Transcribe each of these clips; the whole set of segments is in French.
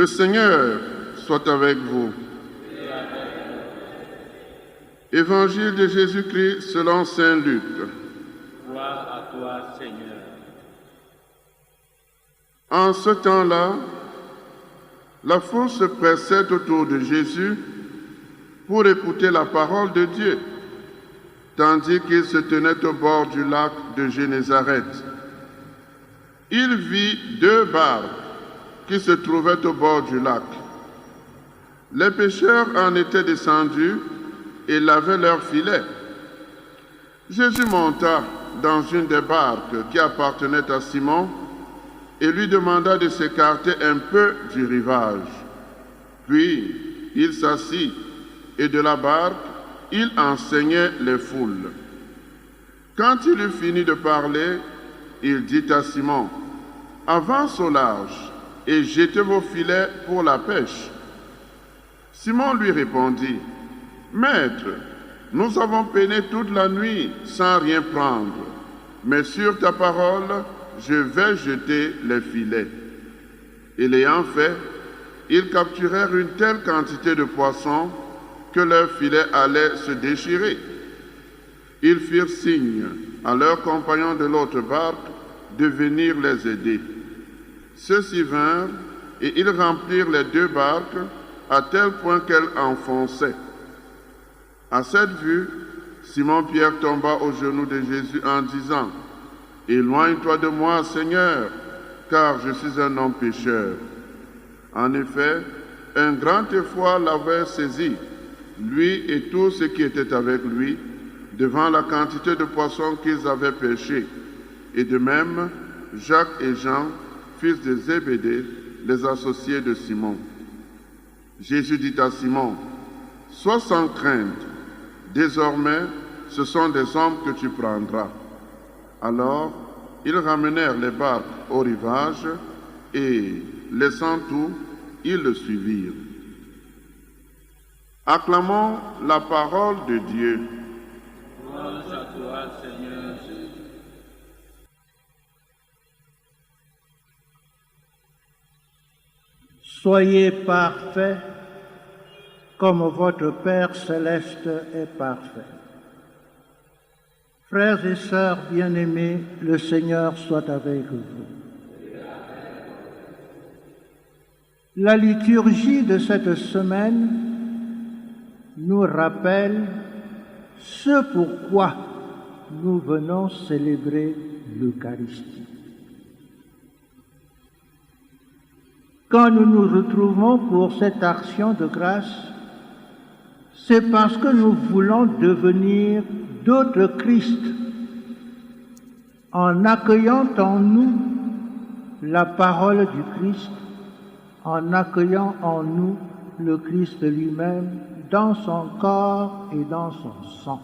Le Seigneur soit avec vous. Évangile de Jésus-Christ selon saint Luc. Gloire à toi, Seigneur. En ce temps-là, la foule se pressait autour de Jésus pour écouter la parole de Dieu, tandis qu'il se tenait au bord du lac de Génézareth. Il vit 2 barques qui se trouvaient au bord du lac. Les pêcheurs en étaient descendus et lavaient leurs filets. Jésus monta dans une des barques qui appartenait à Simon et lui demanda de s'écarter un peu du rivage. Puis il s'assit et de la barque, il enseignait les foules. Quand il eut fini de parler, il dit à Simon, « Avance au large et jetez vos filets pour la pêche. » Simon lui répondit, « Maître, nous avons peiné toute la nuit sans rien prendre, mais sur ta parole, je vais jeter les filets. » Et l'ayant fait, ils capturèrent une telle quantité de poissons que leurs filets allaient se déchirer. Ils firent signe à leurs compagnons de l'autre barque de venir les aider. Ceux-ci vinrent et ils remplirent les 2 barques à tel point qu'elles enfonçaient. À cette vue, Simon-Pierre tomba aux genoux de Jésus en disant, « Éloigne-toi de moi, Seigneur, car je suis un homme pécheur. » En effet, un grand effroi l'avait saisi, lui et tous ceux qui étaient avec lui, devant la quantité de poissons qu'ils avaient pêchés. Et de même, Jacques et Jean, fils de Zébédée, les associés de Simon. Jésus dit à Simon, « Sois sans crainte, désormais ce sont des hommes que tu prendras. » Alors, ils ramenèrent les barques au rivage et, laissant tout, ils le suivirent. Acclamons la parole de Dieu. Gloire à toi, Seigneur Jésus. Soyez parfaits comme votre Père céleste est parfait. Frères et sœurs bien-aimés, le Seigneur soit avec vous. La liturgie de cette semaine nous rappelle ce pourquoi nous venons célébrer l'Eucharistie. Quand nous nous retrouvons pour cette action de grâce, c'est parce que nous voulons devenir d'autres Christ en accueillant en nous la parole du Christ, en accueillant en nous le Christ lui-même dans son corps et dans son sang.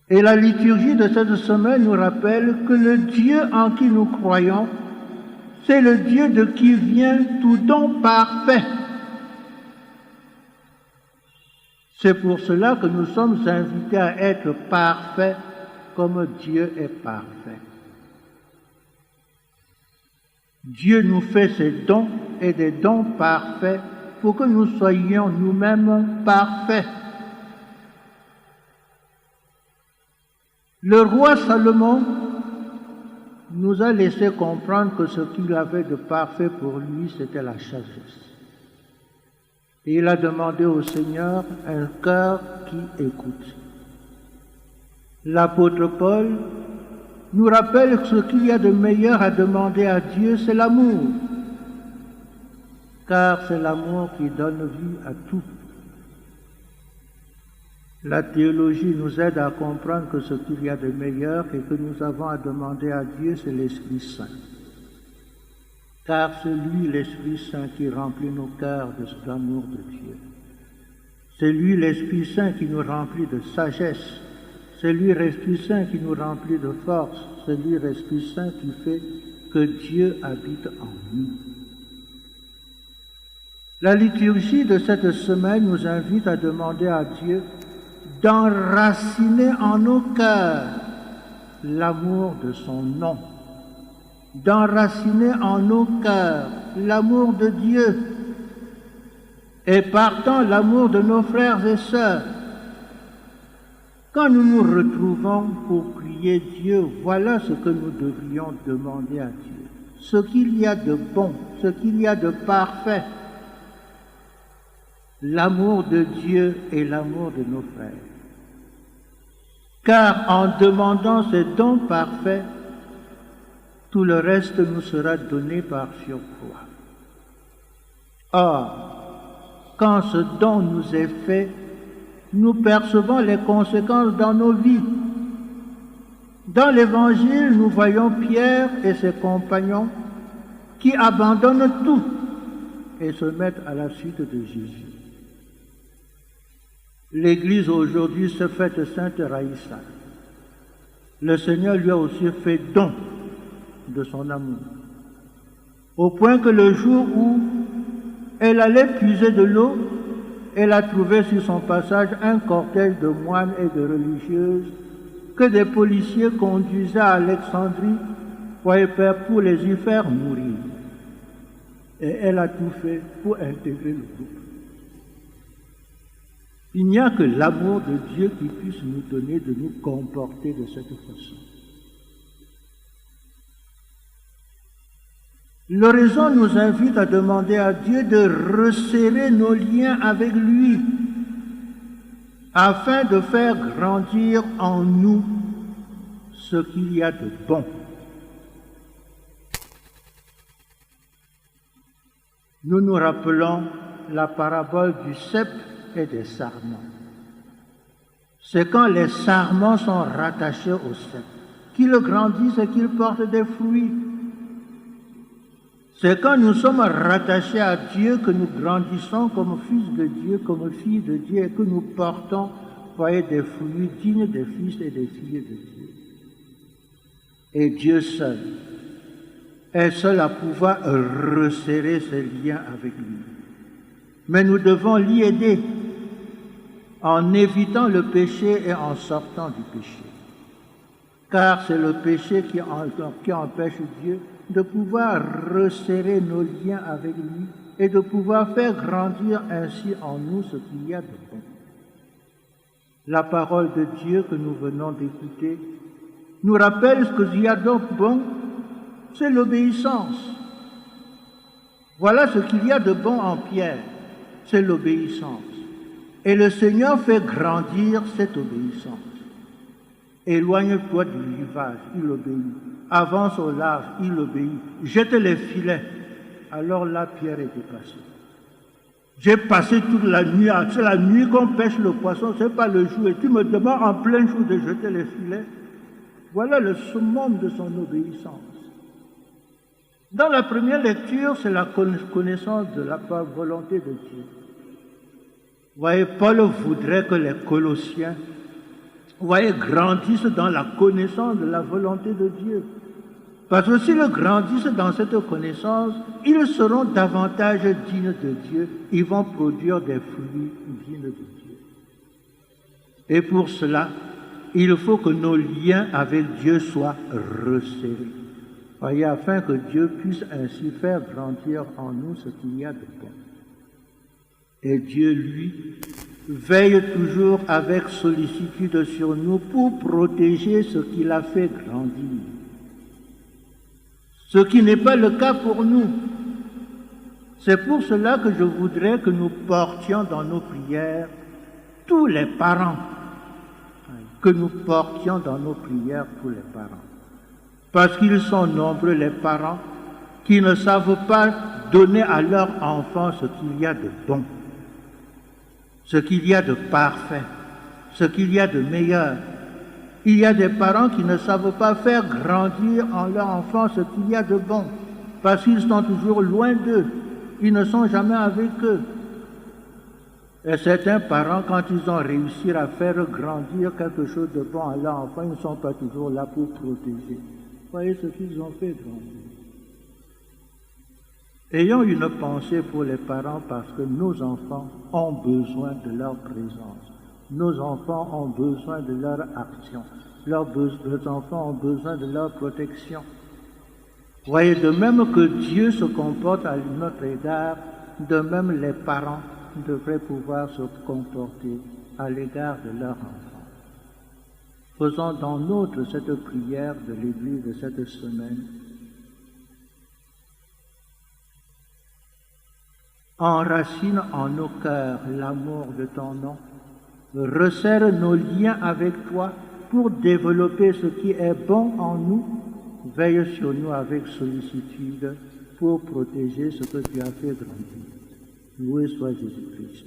Et la liturgie de cette semaine nous rappelle que le Dieu en qui nous croyons, c'est le Dieu de qui vient tout don parfait. C'est pour cela que nous sommes invités à être parfaits comme Dieu est parfait. Dieu nous fait ses dons et des dons parfaits pour que nous soyons nous-mêmes parfaits. Le roi Salomon nous a laissé comprendre que ce qu'il avait de parfait pour lui, c'était la sagesse. Et il a demandé au Seigneur un cœur qui écoute. L'apôtre Paul nous rappelle que ce qu'il y a de meilleur à demander à Dieu, c'est l'amour. Car c'est l'amour qui donne vie à tout. La théologie nous aide à comprendre que ce qu'il y a de meilleur et que nous avons à demander à Dieu, c'est l'Esprit Saint. Car c'est lui, l'Esprit Saint, qui remplit nos cœurs de l'amour de Dieu. C'est lui, l'Esprit Saint, qui nous remplit de sagesse. C'est lui, l'Esprit Saint, qui nous remplit de force. C'est lui, l'Esprit Saint, qui fait que Dieu habite en nous. La liturgie de cette semaine nous invite à demander à Dieu d'enraciner en nos cœurs l'amour de son nom. d'enraciner en nos cœurs l'amour de Dieu et partant l'amour de nos frères et sœurs. Quand nous nous retrouvons pour prier Dieu, voilà ce que nous devrions demander à Dieu. Ce qu'il y a de bon, ce qu'il y a de parfait, l'amour de Dieu et l'amour de nos frères. Car en demandant ces dons parfaits, tout le reste nous sera donné par surcroît. Or, quand ce don nous est fait, nous percevons les conséquences dans nos vies. Dans l'Évangile, nous voyons Pierre et ses compagnons qui abandonnent tout et se mettent à la suite de Jésus. L'Église aujourd'hui se fête Sainte Raïssa. Le Seigneur lui a aussi fait don de son amour, au point que le jour où elle allait puiser de l'eau, elle a trouvé sur son passage un cortège de moines et de religieuses que des policiers conduisaient à Alexandrie pour les y faire mourir. Et elle a tout fait pour intégrer le groupe. Il n'y a que l'amour de Dieu qui puisse nous donner de nous comporter de cette façon. L'oraison nous invite à demander à Dieu de resserrer nos liens avec lui afin de faire grandir en nous ce qu'il y a de bon. Nous nous rappelons la parabole du cep et des sarments. C'est quand les sarments sont rattachés au cep qu'ils grandissent et qu'ils portent des fruits. C'est quand nous sommes rattachés à Dieu que nous grandissons comme fils de Dieu, comme filles de Dieu, et que nous portons, voyez, des fruits dignes des fils et des filles de Dieu. Et Dieu seul est seul à pouvoir resserrer ces liens avec lui. Mais nous devons l'y aider en évitant le péché et en sortant du péché. Car c'est le péché qui empêche Dieu de pouvoir resserrer nos liens avec lui et de pouvoir faire grandir ainsi en nous ce qu'il y a de bon. La parole de Dieu que nous venons d'écouter nous rappelle ce qu'il y a de bon, c'est l'obéissance. Voilà ce qu'il y a de bon en Pierre, c'est l'obéissance. Et le Seigneur fait grandir cette obéissance. Éloigne-toi du rivage, il obéit. Avance au large, il obéit. Jette les filets. Alors là, Pierre était passé. J'ai passé toute la nuit, c'est la nuit qu'on pêche le poisson, c'est pas le jour. Et tu me demandes en plein jour de jeter les filets. Voilà le summum de son obéissance. Dans la première lecture, c'est la connaissance de la volonté de Dieu. Vous voyez, Paul voudrait que les Colossiens grandissent dans la connaissance de la volonté de Dieu. Parce que s'ils grandissent dans cette connaissance, ils seront davantage dignes de Dieu. Ils vont produire des fruits dignes de Dieu. Et pour cela, il faut que nos liens avec Dieu soient resserrés. Voyez, afin que Dieu puisse ainsi faire grandir en nous ce qu'il y a de bon. Et Dieu, lui, veille toujours avec sollicitude sur nous pour protéger ce qu'il a fait grandir. Ce qui n'est pas le cas pour nous. C'est pour cela que je voudrais que nous portions dans nos prières tous les parents, que nous portions dans nos prières tous les parents. Parce qu'ils sont nombreux les parents qui ne savent pas donner à leurs enfants ce qu'il y a de bon, ce qu'il y a de parfait, ce qu'il y a de meilleur. Il y a des parents qui ne savent pas faire grandir en leur enfant ce qu'il y a de bon, parce qu'ils sont toujours loin d'eux, ils ne sont jamais avec eux. Et certains parents, quand ils ont réussi à faire grandir quelque chose de bon à leur enfant, ils ne sont pas toujours là pour protéger. Voyez ce qu'ils ont fait grandir. Ayons une pensée pour les parents parce que nos enfants ont besoin de leur présence. Nos enfants ont besoin de leur action. Nos enfants ont besoin de leur protection. Voyez, de même que Dieu se comporte à notre égard, de même les parents devraient pouvoir se comporter à l'égard de leurs enfants. Faisons dans nôtre cette prière de l'Église de cette semaine. Enracine en nos cœurs l'amour de ton nom. Resserre nos liens avec toi pour développer ce qui est bon en nous. Veille sur nous avec sollicitude pour protéger ce que tu as fait grandir. Loué soit Jésus-Christ.